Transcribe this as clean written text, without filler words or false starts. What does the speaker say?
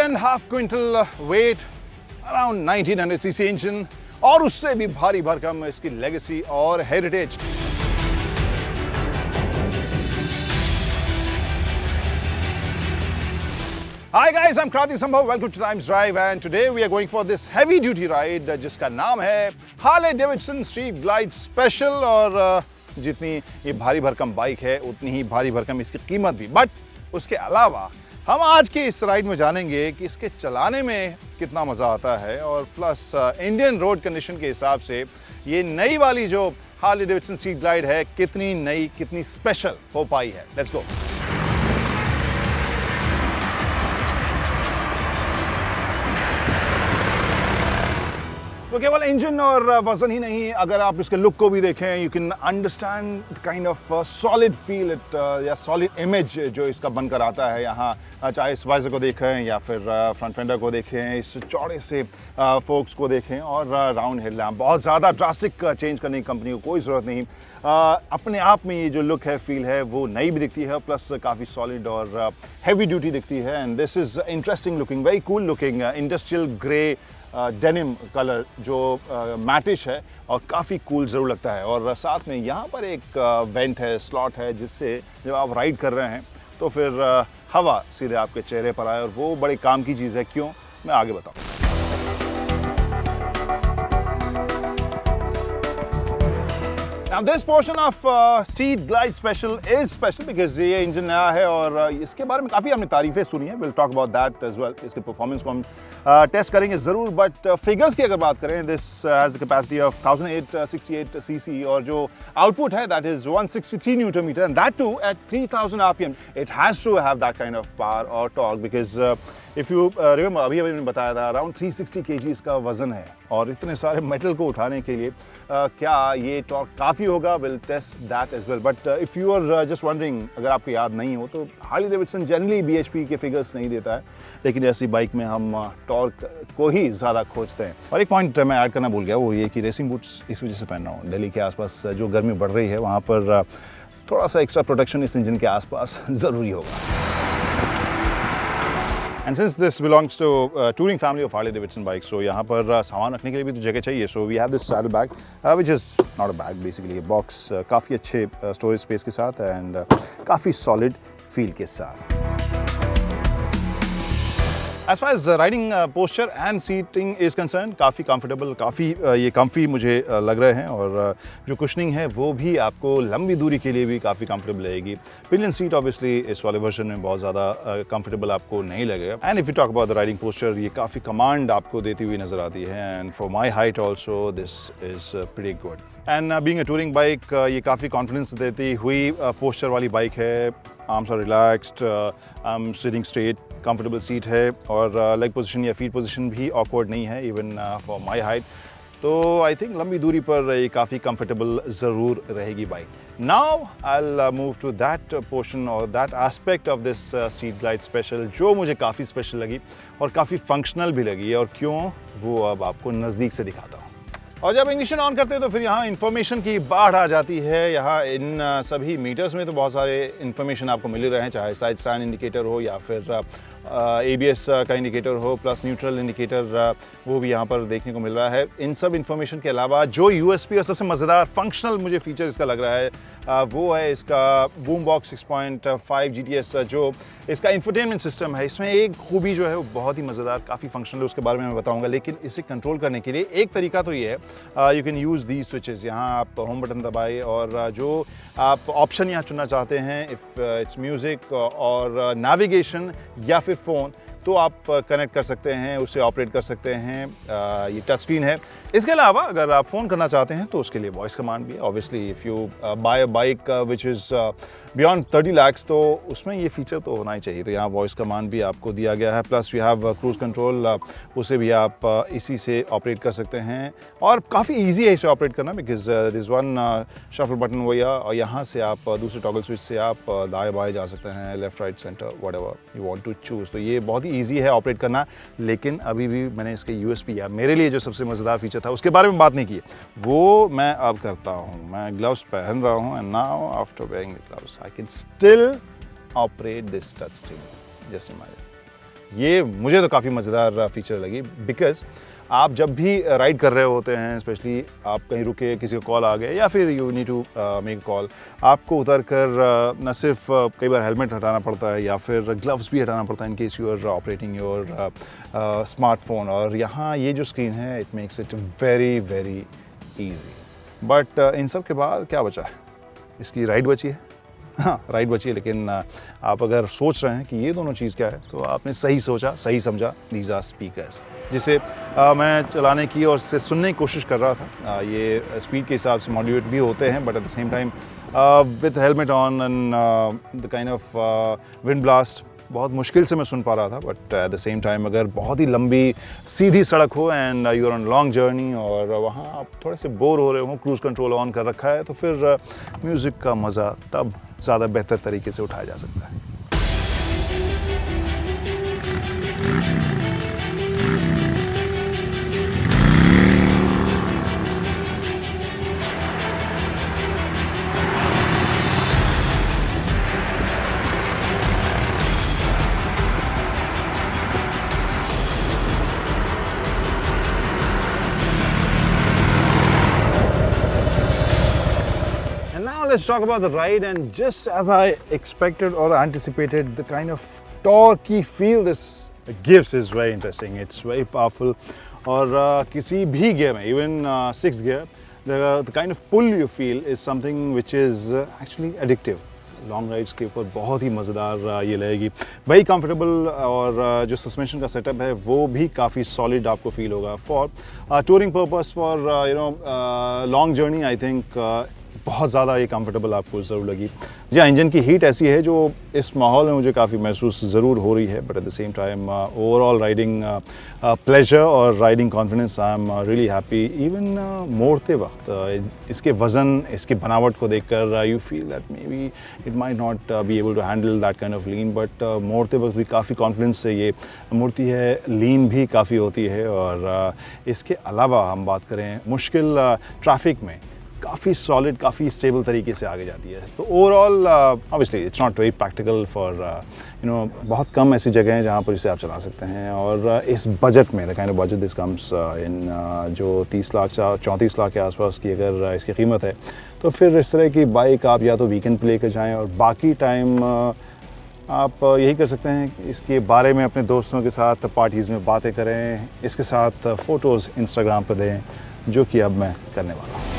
3.5 quintal weight, around 1900 CC engine और उससे भी भारी भरकम इसकी लेगेसी और heritage. Hi guys, I'm Krati Sambhav. Welcome to Times Drive, and today we are going for this heavy duty ride जिसका नाम है Harley Davidson Street Glide Special। और जितनी ये भारी भरकम बाइक है उतनी ही भारी भरकम इसकी कीमत भी। बट उसके अलावा हम आज के इस राइड में जानेंगे कि इसके चलाने में कितना मज़ा आता है, और प्लस इंडियन रोड कंडीशन के हिसाब से ये नई वाली जो Harley Davidson Street Glide है कितनी नई, कितनी स्पेशल हो पाई है। Let's go. तो केवल इंजन और वजन ही नहीं, अगर आप इसके लुक को भी देखें, you can understand kind of solid feel it या सॉलिड इमेज जो इसका बनकर आता है यहाँ। चाहे इस वाइजर को देखें या फिर फ्रंट फेंडर को देखें, इस चौड़े से फोक्स को देखें और राउंड हेड लैम्प, बहुत ज़्यादा ड्रास्टिक चेंज करने की कंपनी को कोई ज़रूरत नहीं। अपने आप में ये जो लुक है, फील है, वो नई भी दिखती है, प्लस काफ़ी सॉलिड और हैवी ड्यूटी दिखती है। And this is interesting looking, very cool looking, industrial grey denim colour जो मैटिश है और काफ़ी कूल ज़रूर लगता है। और साथ में यहाँ पर एक वेंट है, स्लॉट है, जिससे जब आप राइड कर रहे हैं तो फिर हवा सीधे आपके चेहरे पर आए, और वो बड़े काम की चीज़ है। क्यों, मैं आगे बताऊँ। Now this portion of Street Glide Special is special because ये इंजन नया है और इसके बारे में काफ़ी हमने तारीफ़ें सुनी है। We'll talk about that as well। इसके परफॉर्मेंस को हम टेस्ट करेंगे ज़रूर। बट फिगर्स की अगर बात करें, this has the capacity of 1868 cc और जो आउटपुट है that is 163 Newton meter, and that too at 3000 RPM। It has to have that kind of power or torque because if you remember, अभी मैंने बताया था अराउंड 360 kg इसका वजन है, और इतने सारे मेटल को उठाने के लिए क्या ये टॉर्क काफ़ी होगा? Will test that as well. But if you are just wondering, अगर आपको याद नहीं हो, तो हार्ली डेविडसन जनरली BHP के फिगर्स नहीं देता है, लेकिन ऐसी बाइक में हम टॉर्क को ही ज़्यादा खोजते हैं। और एक पॉइंट मैं ऐड करना भूल गया, वो ये कि रेसिंग बूट्स इस वजह से पहन रहा हूँ। दिल्ली के आसपास जो गर्मी बढ़ रही है, वहाँ पर थोड़ा सा एक्स्ट्रा प्रोटेक्शन इस इंजन के आसपास ज़रूरी होगा। And since this belongs to touring family of Harley Davidson bikes, so यहाँ पर सामान रखने के लिए भी तो जगह चाहिए। So we have this saddle bag, which is not a bag, basically a box, काफ़ी अच्छे storage space के साथ and काफ़ी solid feel के साथ। As far as riding posture and seating is concerned, काफ़ी comfortable, काफ़ी ये comfy मुझे लग रहे हैं, और जो cushioning है वो भी आपको लंबी दूरी के लिए भी काफ़ी comfortable रहेगी। Pillion seat obviously इस वाले वर्जन में बहुत ज़्यादा comfortable आपको नहीं लगेगा। And if you talk about the riding posture, ये काफ़ी command आपको देती हुई नज़र आती है, and for my height also this is pretty good। And being a touring bike, ये काफ़ी confidence देती हुई posture वाली बाइक है। Arms are relaxed, sitting straight, comfortable seat है, और लेग पोजीशन या फीट पोजीशन भी ऑकवर्ड नहीं है इवन फॉर माय हाइट। तो आई थिंक लंबी दूरी पर ये काफ़ी कंफर्टेबल ज़रूर रहेगी bike. Now I will move to that portion और that aspect of this Street Glide Special जो मुझे काफ़ी स्पेशल लगी और काफ़ी फंक्शनल भी लगी है, और क्यों, वो अब आपको नज़दीक से दिखाता हूँ। और जब इग्निशन ऑन करते हैं तो फिर यहाँ इन्फॉर्मेशन की बाढ़ आ जाती है। यहाँ इन सभी मीटर्स में तो बहुत सारे इन्फॉर्मेशन आपको मिल रहे हैं, चाहे साइड स्टैंड इंडिकेटर हो या फिर ABS का इंडिकेटर हो, प्लस न्यूट्रल इंडिकेटर वो भी यहाँ पर देखने को मिल रहा है। इन सब इन्फॉर्मेशन के अलावा जो USP और सबसे मज़ेदार फंक्शनल मुझे फीचर इसका लग रहा है वो है इसका बूम बॉक्स 6.5 GTS जो इसका इंफोटेनमेंट सिस्टम है। इसमें एक खूबी जो है वो बहुत ही मज़ेदार, काफ़ी फंक्शनल है, उसके बारे में मैं बताऊंगा। लेकिन इसे कंट्रोल करने के लिए एक तरीका तो ये है, you can use the switches. यहाँ आप होम बटन दबाए और जो आप ऑप्शन यहाँ चुनना चाहते हैं, इफ़ इट्स म्यूज़िक और नेविगेशन या फिर फ़ोन, तो आप कनेक्ट कर सकते हैं, उससे ऑपरेट कर सकते हैं। ये टच स्क्रीन है। इसके अलावा अगर आप फ़ोन करना चाहते हैं तो उसके लिए वॉइस कमांड भी है। Obviously if you buy a bike which is beyond 30 lakhs, तो उसमें ये फीचर तो होना ही चाहिए। तो यहाँ वॉइस कमांड भी आपको दिया गया है, plus you have cruise control, उसे भी आप इसी से ऑपरेट कर सकते हैं। और काफ़ी ईजी है इसे ऑपरेट करना, because this one shuffle button वही है, और यहाँ से आप दूसरे टॉगल स्विच से आप दाएँ बाएँ जा सकते हैं, left right centre, whatever you want to choose. तो ये बहुत ही ईजी है ऑपरेट करना। लेकिन अभी भी मैंने इसके USP या मेरे लिए जो सबसे मज़ेदार फीचर था उसके बारे में बात नहीं की, वो मैं अब करता हूँ। मैं ग्लव्स पहन रहा हूँ, and now after wearing the gloves I can still operate this touch screen. Just imagine. ये मुझे तो काफ़ी मज़ेदार फीचर लगी, बिकॉज़ आप जब भी राइड कर रहे होते हैं, स्पेशली आप कहीं रुके, किसी का कॉल आ गया या फिर you need to make call, आपको उतर कर न सिर्फ कई बार हेलमेट हटाना पड़ता है या फिर ग्लव्स भी हटाना पड़ता है in case you are operating your smartphone, और यहाँ ये जो स्क्रीन है it makes it very very easy. But इन सब के बाद क्या बचा है? इसकी राइड बची है। हाँ, राइड बची है, लेकिन आप अगर सोच रहे हैं कि ये दोनों चीज़ क्या है, तो आपने सही सोचा, सही समझा। दीज आर स्पीकर्स, जिसे मैं चलाने की और से सुनने की कोशिश कर रहा था। ये स्पीड के हिसाब से मॉड्यूलेट भी होते हैं, but at the same time with helmet on and the kind of wind blast बहुत मुश्किल से मैं सुन पा रहा था। But at the same time अगर बहुत ही लंबी सीधी सड़क हो and you are on long journey और वहाँ आप थोड़े से बोर हो रहे हो, क्रूज़ कंट्रोल ऑन कर रखा है, तो फिर म्यूज़िक का मज़ा तब ज़्यादा बेहतर तरीके से उठाया जा सकता है। Let's talk about the ride, and just as I expected or anticipated, the kind of torquey feel this gives is very interesting. It's very powerful. और किसी भी gear में, even sixth gear, the kind of pull you feel is something which is actually addictive. Long rides के ऊपर बहुत ही मज़ेदार ये लगेगी, वही कंफर्टेबल, और जो सस्पेंशन का सेटअप है वो भी काफ़ी सॉलिड आपको फील होगा for touring purpose, for you know long journey. I think बहुत ज़्यादा ये कंफर्टेबल आपको ज़रूर लगी। जी हाँ, इंजन की हीट ऐसी है जो इस माहौल में मुझे काफ़ी महसूस ज़रूर हो रही है, but at the same time overall riding pleasure और riding confidence, I am really happy. Even मोड़ते वक्त इसके वज़न, इसकी बनावट को देखकर you feel that maybe it might not be able to handle that kind of lean, but मोड़ते वक्त भी काफ़ी कॉन्फिडेंस से ये मुड़ती है, लीन भी काफ़ी होती है। और इसके अलावा हम बात करें मुश्किल ट्रैफिक में काफ़ी सॉलिड, काफ़ी स्टेबल तरीके से आगे जाती है। तो overall obviously it's not very practical for you know, बहुत कम ऐसी जगह हैं जहाँ पर इसे आप चला सकते हैं। और इस बजट में, the kind of budget this comes in, जो 30 लाख 34 लाख के आसपास की अगर इसकी कीमत है, तो फिर इस तरह की बाइक आप या तो वीकेंड पे लेकर जाएँ और बाकी टाइम आप यही कर सकते हैं, इसके बारे में अपने दोस्तों के साथ पार्टीज़ में बातें करें, इसके साथ फ़ोटोज़ इंस्टाग्राम पर दें, जो कि अब मैं करने वाला हूँ।